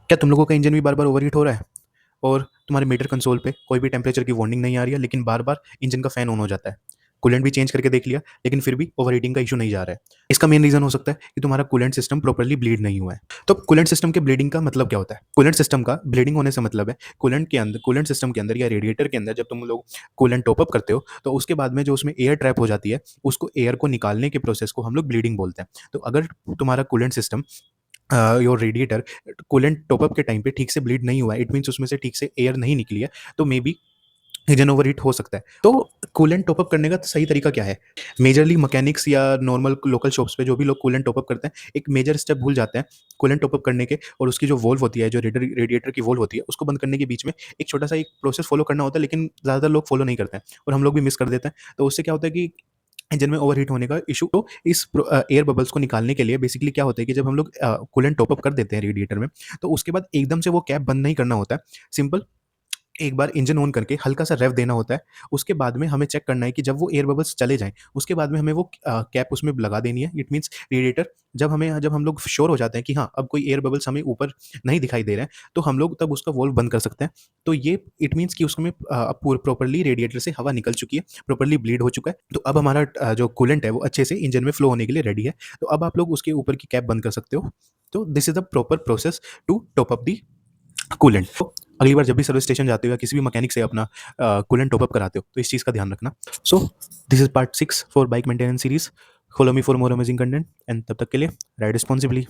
क्या तुम लोगों का इंजन भी बार बार ओवरहीट हो रहा है और तुम्हारे मीटर कंसोल पे कोई भी टेम्परेचर की वार्निंग नहीं आ रही है, लेकिन बार बार इंजन का फैन ऑन हो जाता है? कूलेंट भी चेंज करके देख लिया, लेकिन फिर भी ओवरहीटिंग का इशू नहीं जा रहा है। इसका मेन रीजन हो सकता है कि तुम्हारा कूलेंट सिस्टम प्रॉपर्ली ब्लीड नहीं हुआ है। तो कूलेंट सिस्टम के ब्लीडिंग का मतलब क्या होता है? कूलेंट सिस्टम का ब्लीडिंग होने से मतलब है कूलेंट सिस्टम के अंदर या रेडिएटर के अंदर जब तुम लोग कूलेंट टॉप अप करते हो, तो उसके बाद में जो उसमें एयर ट्रैप हो जाती है, उसको एयर को निकालने के प्रोसेस को हम लोग ब्लीडिंग बोलते हैं। तो अगर तुम्हारा coolant system your radiator coolant top up के टाइम पे ठीक से ब्लीड नहीं हुआ है, इट मीन्स उसमें से ठीक से एयर नहीं निकली है, तो मे बी इंजन ओवरहीट हो सकता है। तो कूलेंट टॉपअप करने का सही तरीका क्या है? मेजरली मैकेनिक्स या नॉर्मल लोकल शॉप्स पे जो भी लोग कूलेंट टॉपअप करते हैं, एक मेजर स्टेप भूल जाते हैं कूलेंट टॉपअप करने के, और उसकी जो वॉल्व होती है, जो रेडिएटर की वॉल्व होती है, उसको बंद करने के बीच में एक छोटा सा एक प्रोसेस फॉलो करना होता है, लेकिन ज़्यादातर लोग फॉलो नहीं करते हैं और हम लोग भी मिस कर देते हैं। तो उससे क्या होता है कि इंजन में ओवरहीट होने का इशू। तो इस एयर बबल्स को निकालने के लिए बेसिकली क्या होता है कि जब हम लोग कूलेंट टॉप अप कर देते हैं रेडिएटर में, तो उसके बाद एकदम से वो कैप बंद नहीं करना होता है। सिंपल एक बार इंजन ऑन करके हल्का सा रेव देना होता है। उसके बाद में हमें चेक करना है कि जब वो एयर बबल्स चले जाएँ, उसके बाद में हमें वो कैप उसमें लगा देनी है। इट मीन्स रेडिएटर जब हम लोग श्योर हो जाते हैं कि हाँ, अब कोई एयर बबल्स हमें ऊपर नहीं दिखाई दे रहे हैं, तो हम लोग तब उसका वाल्व बंद कर सकते हैं। तो ये इट मीन्स कि उसमें प्रॉपर्ली रेडिएटर से हवा निकल चुकी है, प्रॉपर्ली ब्लीड हो चुका है। तो अब हमारा जो कूलेंट है वो अच्छे से इंजन में फ्लो होने के लिए रेडी है। तो अब आप लोग उसके ऊपर की कैप बंद कर सकते हो। तो this is the proper process to top up the coolant. तो अगली बार जब भी सर्विस स्टेशन जाते हो या किसी भी मैकेनिक से अपना कूलेंट टॉप अप कराते हो, तो इस चीज़ का ध्यान रखना। So this is part 6 for bike maintenance series. Follow me for more amazing content and तब तक के लिए राइड रिस्पॉन्सिबली।